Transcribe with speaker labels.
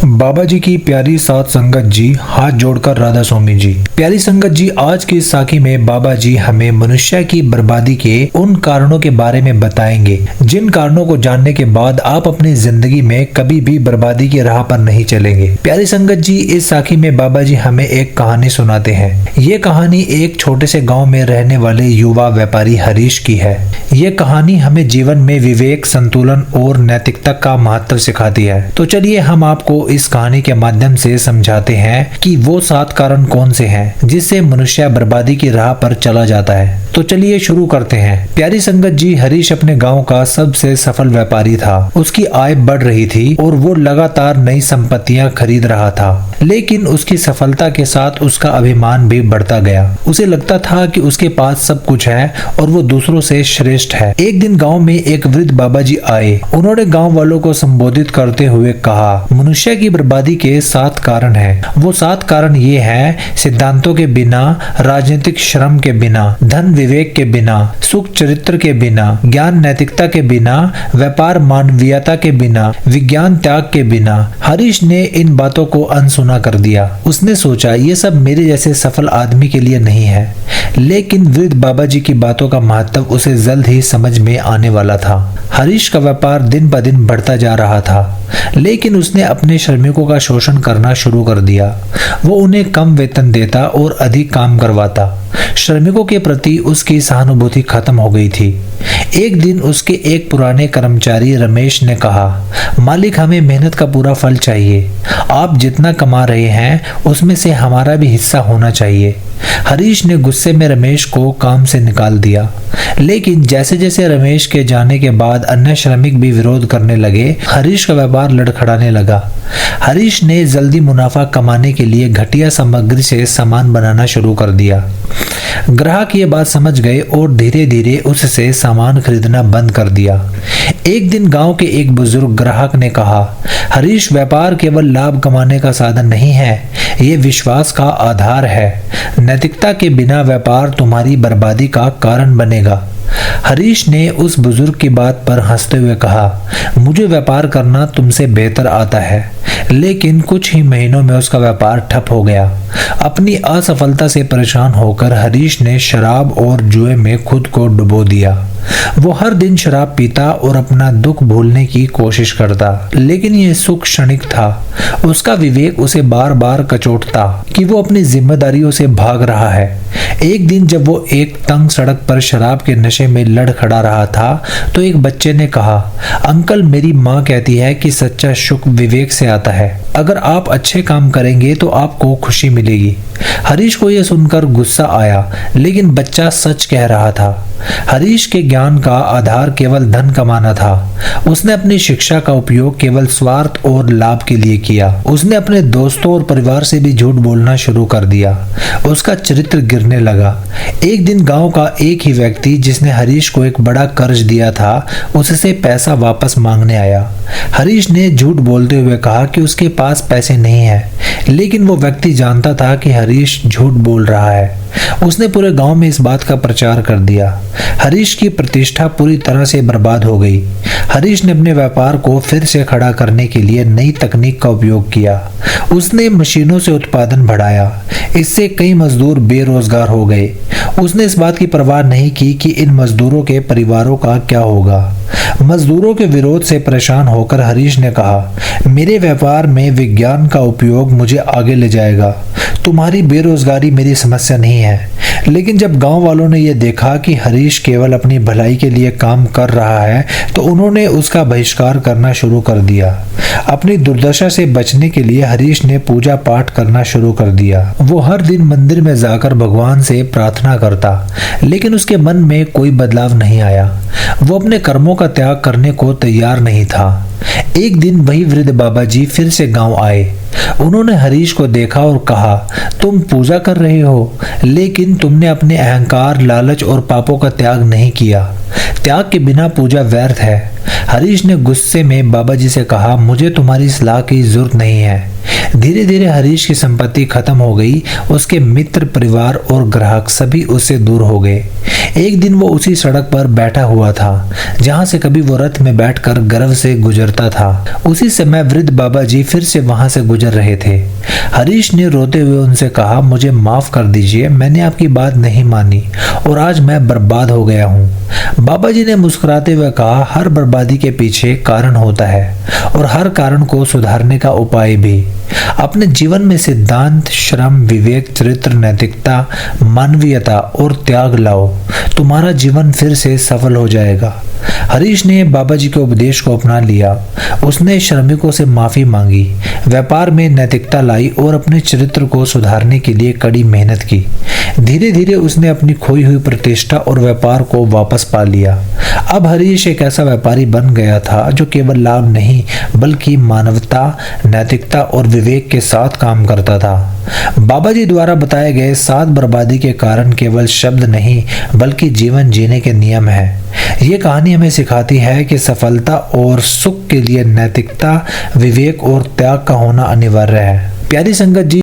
Speaker 1: बाबा जी की प्यारी साध संगत जी, हाथ जोड़कर राधा स्वामी जी। प्यारी संगत जी, आज की साखी में बाबा जी हमें मनुष्य की बर्बादी के उन कारणों के बारे में बताएंगे जिन कारणों को जानने के बाद आप अपनी जिंदगी में कभी भी बर्बादी की राह पर नहीं चलेंगे। प्यारी संगत जी, इस साखी में बाबा जी हमें एक कहानी सुनाते हैं। ये कहानी एक छोटे से गाँव में रहने वाले युवा व्यापारी हरीश की है। ये कहानी हमें जीवन में विवेक, संतुलन और नैतिकता का महत्व सिखाती है। तो चलिए हम आपको इस कहानी के माध्यम से समझाते हैं कि वो 7 कारण कौन से हैं जिससे मनुष्य बर्बादी की राह पर चला जाता है। तो चलिए शुरू करते हैं। प्यारी संगत जी, हरीश अपने गांव का सबसे सफल व्यापारी था। उसकी आय बढ़ रही थी और वो लगातार नई संपत्तियां खरीद रहा था, लेकिन उसकी सफलता के साथ उसका अभिमान भी बढ़ता गया। उसे लगता था कि उसके पास सब कुछ है और वो दूसरों से श्रेष्ठ है। एक दिन गांव में एक वृद्ध बाबा जी आए। उन्होंने गांव वालों को संबोधित करते हुए कहा, मनुष्य की बर्बादी के 7 कारण हैं। वो 7 कारण ये हैं: सिद्धांतों के बिना, राजनीतिक श्रम के बिना, धन विवेक के बिना, सुख चरित्र के बिना, ज्ञान नैतिकता के बिना, व्यापार मानवीयता के बिना, विज्ञान त्याग के बिना। हरीश ने इन बातों को अनसुना कर दिया। उसने सोचा, ये सब मेरे जैसे सफल आदमी के लिए नहीं है। लेकिन वृद्ध बाबा जी की बातों का महत्व उसे जल्द ही समझ में आने वाला था। हरीश का व्यापार दिन ब दिन बढ़ता जा रहा था, लेकिन उसने अपने श्रमिकों का शोषण करना शुरू कर दिया। वो उन्हें कम वेतन देता और अधिक काम करवाता। श्रमिकों के प्रति उसकी सहानुभूति खत्म हो गई थी। एक दिन उसके एक पुराने कर्मचारी रमेश ने कहा, मालिक, हमें मेहनत का पूरा फल चाहिए। आप जितना कमा रहे हैं उसमें से हमारा भी हिस्सा होना चाहिए। हरीश ने गुस्से में रमेश को काम से निकाल दिया, लेकिन जैसे जैसे रमेश के जाने के बाद अन्य श्रमिक भी विरोध करने लगे। हरीश का व्यापार लड़खड़ाने लगा। हरीश ने जल्दी मुनाफा कमाने के लिए घटिया सामग्री से सामान बनाना शुरू कर दिया। ग्राहक ये बात समझ गए और धीरे धीरे उससे सामान खरीदना बंद कर दिया। एक दिन गांव के एक बुजुर्ग ग्राहक ने कहा, हरीश, व्यापार केवल लाभ कमाने का साधन नहीं है, ये विश्वास का आधार है। नैतिकता के बिना व्यापार तुम्हारी बर्बादी का कारण बनेगा। हरीश ने उस बुजुर्ग की बात पर हंसते हुए कहा, मुझे व्यापार करना तुमसे बेहतर आता है। लेकिन कुछ ही महीनों में उसका व्यापार ठप हो गया। अपनी असफलता से परेशान होकर हरीश ने शराब और जुए में खुद को डुबो दिया। वो हर दिन शराब पीता और अपना दुख भूलने की कोशिश करता, लेकिन ये सुख क्षणिक था। उसका विवेक उसे बार बार कचोटता कि वो अपनी जिम्मेदारियों से भाग रहा है। एक दिन जब वो एक तंग सड़क पर शराब के नशे में लड़खड़ा रहा था, तो एक बच्चे ने कहा, अंकल, मेरी माँ कहती है कि सच्चा सुख विवेक से आता है। अगर आप अच्छे काम करेंगे तो आपको खुशी मिलेगी। हरीश को यह सुनकर गुस्सा आया, लेकिन बच्चा सच कह रहा था। हरीश के ज्ञान का आधार केवल धन कमाना था। उसने अपनी शिक्षा का उपयोग केवल स्वार्थ और लाभ के लिए किया। उसने अपने दोस्तों और परिवार से भी झूठ बोलना शुरू कर दिया। उसका चरित्र गिरने लगा। एक दिन गांव का एक ही व्यक्ति, जिसने हरीश को एक बड़ा कर्ज दिया था, उससे पैसा वापस मांगने आया। हरीश ने झूठ बोलते हुए कहा कि उसके पास पैसे नहीं है, लेकिन वो व्यक्ति जानता था कि हरीश झूठ बोल रहा है। उसने पूरे गांव में इस बात का प्रचार कर दिया। हरीश की प्रतिष्ठा पूरी तरह से बर्बाद हो गई। हरीश ने अपने व्यापार को फिर से खड़ा करने के लिए नई तकनीक का उपयोग किया। उसने मशीनों से उत्पादन बढ़ाया। इससे कई मजदूर बेरोजगार हो गए। उसने इस बात की परवाह नहीं की कि इन मजदूरों के परिवारों का क्या होगा। मजदूरों के विरोध से परेशान होकर हरीश ने कहा, मेरे व्यापार में विज्ञान का उपयोग मुझे आगे ले जाएगा। तुम्हारी बेरोजगारी मेरी समस्या नहीं है। लेकिन जब गांव वालों ने यह देखा कि हरीश केवल अपनी भलाई के लिए काम कर रहा है, तो उन्होंने उसका बहिष्कार करना शुरू कर दिया। अपनी दुर्दशा से बचने के लिए हरीश ने पूजा पाठ करना शुरू कर दिया। वो हर दिन मंदिर में जाकर भगवान से प्रार्थना करता, लेकिन उसके मन में कोई बदलाव नहीं आया। वो अपने कर्मों का त्याग करने को तैयार नहीं था। एक दिन वही वृद्ध बाबा जी फिर से गांव आए। उन्होंने हरीश को देखा और कहा, तुम पूजा कर रहे हो, लेकिन तुमने अपने अहंकार, लालच और पापों का त्याग नहीं किया। त्याग के बिना पूजा व्यर्थ है। हरीश ने गुस्से में बाबा जी से कहा, मुझे तुम्हारी सलाह की जरूरत नहीं है। धीरे धीरे हरीश की संपत्ति खत्म हो गई। उसके मित्र, परिवार और ग्राहक सभी उससे दूर हो गए। एक दिन वो उसी सड़क पर बैठा हुआ था जहां से कभी वो रथ में बैठकर गर्व से गुजरता था। उसी समय वृद्ध बाबा जी फिर से वहां से गुजर रहे थे। हरीश ने रोते हुए उनसे कहा, मुझे माफ कर दीजिए, मैंने आपकी बात नहीं मानी और आज मैं बर्बाद हो गया हूँ। बाबा जी ने मुस्कुराते हुए कहा, हर बर्बादी के पीछे कारण होता है और हर कारण को सुधारने का उपाय भी। अपने जीवन में सिद्धांत, श्रम, विवेक, चरित्र, नैतिकता, मानवीयता और त्याग लाओ, तुम्हारा जीवन फिर से सफल हो जाएगा। हरीश ने बाबा जी के उपदेश को अपना लिया। उसने श्रमिकों से माफी मांगी, व्यापार में नैतिकता लाई और अपने चरित्र को सुधारने के लिए कड़ी मेहनत की। धीरे धीरे उसने अपनी खोई हुई प्रतिष्ठा और व्यापार को वापस पा लिया। अब हरीश एक ऐसा व्यापारी बन गया था जो केवल लाभ नहीं बल्कि मानवता, नैतिकता और विवेक के साथ काम करता था। बाबा जी द्वारा बताए गए 7 बर्बादी के कारण केवल शब्द नहीं बल्कि जीवन जीने के नियम है। ये कहानी हमें सिखाती है कि सफलता और सुख के लिए नैतिकता, विवेक और त्याग का होना अनिवार्य है। प्यारी संगत जी,